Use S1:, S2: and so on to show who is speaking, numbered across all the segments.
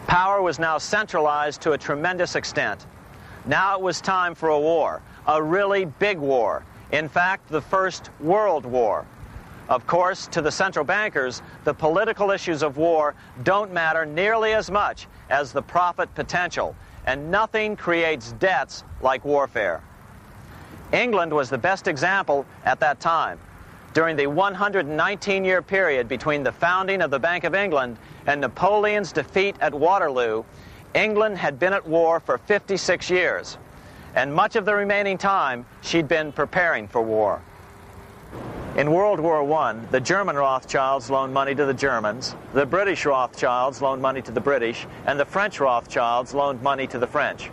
S1: Power was now centralized to a tremendous extent. Now it was time for a war, a really big war. In fact, the First World War. Of course, to the central bankers, the political issues of war don't matter nearly as much as the profit potential, and nothing creates debts like warfare. England was the best example at that time. During the 119-year period between the founding of the Bank of England and Napoleon's defeat at Waterloo, England had been at war for 56 years, and much of the remaining time she'd been preparing for war. In World War I, the German Rothschilds loaned money to the Germans, the British Rothschilds loaned money to the British, and the French Rothschilds loaned money to the French.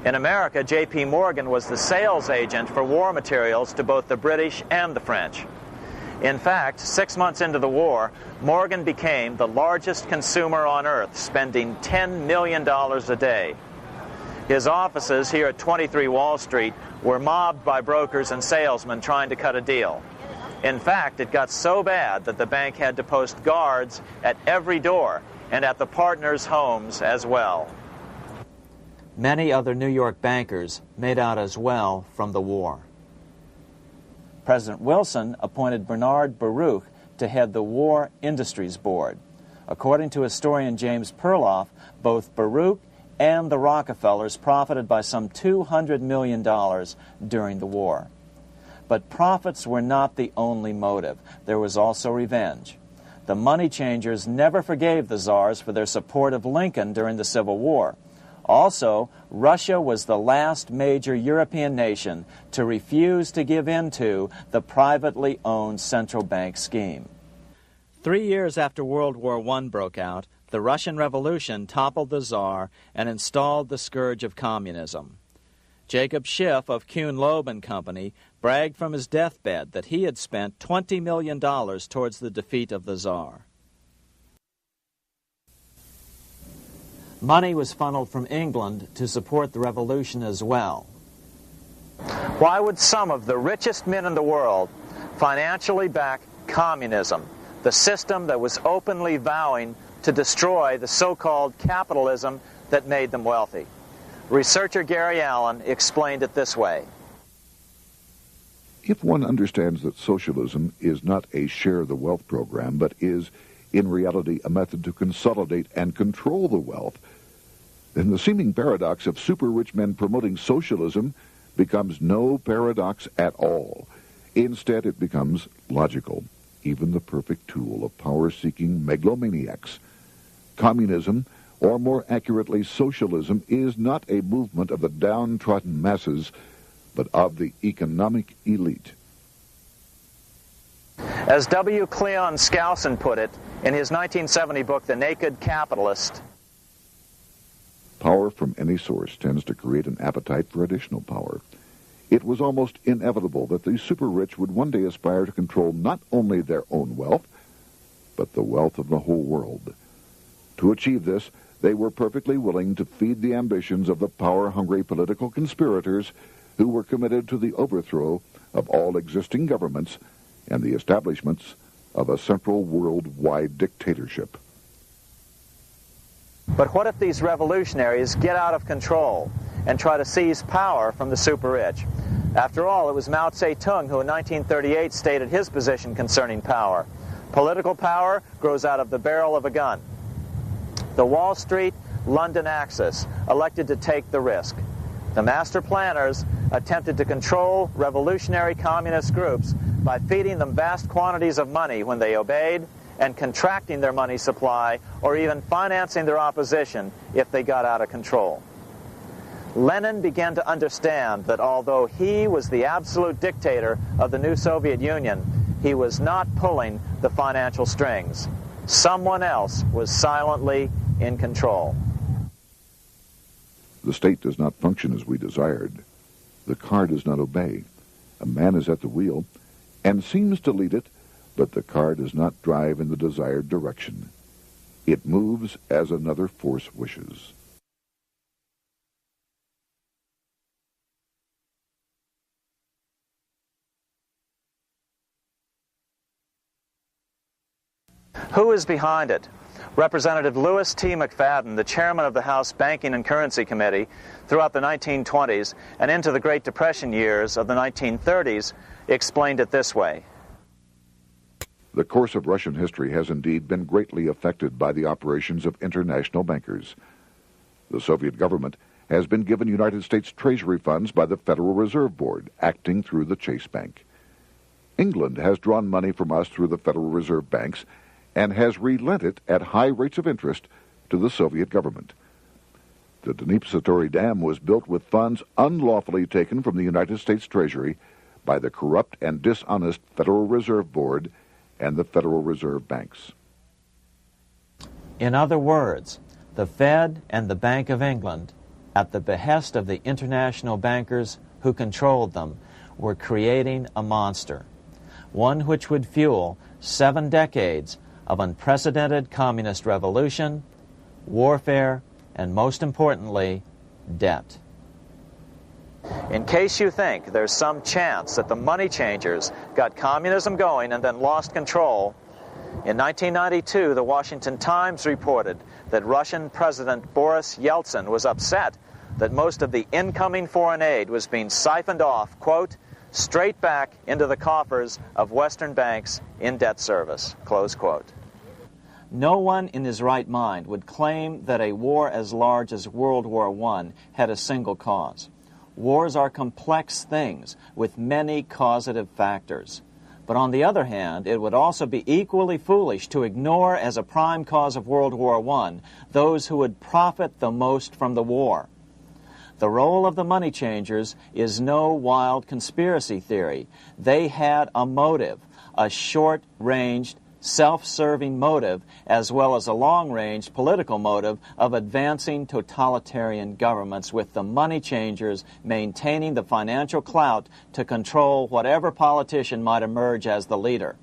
S1: In America, J.P. Morgan was the sales agent for war materials to both the British and the French. In fact, 6 months into the war, Morgan became the largest consumer on earth, spending $10 million a day. His offices here at 23 Wall Street were mobbed by brokers and salesmen trying to cut a deal. In fact, it got so bad that the bank had to post guards at every door and at the partners' homes as well. Many other New York bankers made out as well from the war. President Wilson appointed Bernard Baruch to head the War Industries Board. According to historian James Perloff, both Baruch and the Rockefellers profited by some $200 million during the war. But profits were not the only motive. There was also revenge. The money changers never forgave the czars for their support of Lincoln during the Civil War. Also, Russia was the last major European nation to refuse to give in to the privately owned central bank scheme. 3 years after World War I broke out, the Russian Revolution toppled the Tsar and installed the scourge of communism. Jacob Schiff of Kuhn-Loeb and Company bragged from his deathbed that he had spent $20 million towards the defeat of the Tsar. Money was funneled from England to support the revolution as well. Why would some of the richest men in the world financially back communism, the system that was openly vowing to destroy the so-called capitalism that made them wealthy? Researcher Gary Allen explained it this way.
S2: If one understands that socialism is not a share the wealth program, but is in reality a method to consolidate and control the wealth, then the seeming paradox of super-rich men promoting socialism becomes no paradox at all. Instead, it becomes logical, even the perfect tool of power-seeking megalomaniacs. Communism, or more accurately socialism, is not a movement of the downtrodden masses, but of the economic elite.
S1: As W. Cleon Skousen put it in his 1970 book, The Naked Capitalist,
S2: power from any source tends to create an appetite for additional power. It was almost inevitable that the super-rich would one day aspire to control not only their own wealth, but the wealth of the whole world. To achieve this, they were perfectly willing to feed the ambitions of the power-hungry political conspirators who were committed to the overthrow of all existing governments and the establishments of a central worldwide dictatorship.
S1: But what if these revolutionaries get out of control and try to seize power from the super-rich? After all, it was Mao Zedong who in 1938 stated his position concerning power. Political power grows out of the barrel of a gun. The Wall Street London axis elected to take the risk. The master planners attempted to control revolutionary communist groups by feeding them vast quantities of money when they obeyed, and contracting their money supply, or even financing their opposition if they got out of control. Lenin began to understand that although he was the absolute dictator of the new Soviet Union, he was not pulling the financial strings. Someone else was silently in control.
S2: The state does not function as we desired. The car does not obey. A man is at the wheel and seems to lead it, but the car does not drive in the desired direction. It moves as another force wishes.
S1: Who is behind it? Representative Louis T. McFadden, the chairman of the House Banking and Currency Committee throughout the 1920s and into the Great Depression years of the 1930s, explained it this way.
S2: The course of Russian history has indeed been greatly affected by the operations of international bankers. The Soviet government has been given United States Treasury funds by the Federal Reserve Board, acting through the Chase Bank. England has drawn money from us through the Federal Reserve banks and has relent it at high rates of interest to the Soviet government. The Dnipro Dam was built with funds unlawfully taken from the United States Treasury by the corrupt and dishonest Federal Reserve Board and the Federal Reserve banks.
S1: In other words, the Fed and the Bank of England, at the behest of the international bankers who controlled them, were creating a monster, one which would fuel 7 decades of unprecedented communist revolution, warfare, and most importantly, debt. In case you think there's some chance that the money changers got communism going and then lost control, in 1992, the Washington Times reported that Russian President Boris Yeltsin was upset that most of the incoming foreign aid was being siphoned off, quote, straight back into the coffers of Western banks in debt service, close quote. No one in his right mind would claim that a war as large as World War I had a single cause. Wars are complex things with many causative factors. But on the other hand, it would also be equally foolish to ignore as a prime cause of World War I those who would profit the most from the war. The role of the money changers is no wild conspiracy theory. They had a motive, a short-ranged, self-serving motive, as well as a long-range political motive of advancing totalitarian governments, with the money changers maintaining the financial clout to control whatever politician might emerge as the leader.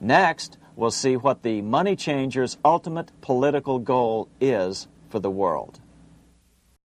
S1: Next, we'll see what the money changers' ultimate political goal is for the world.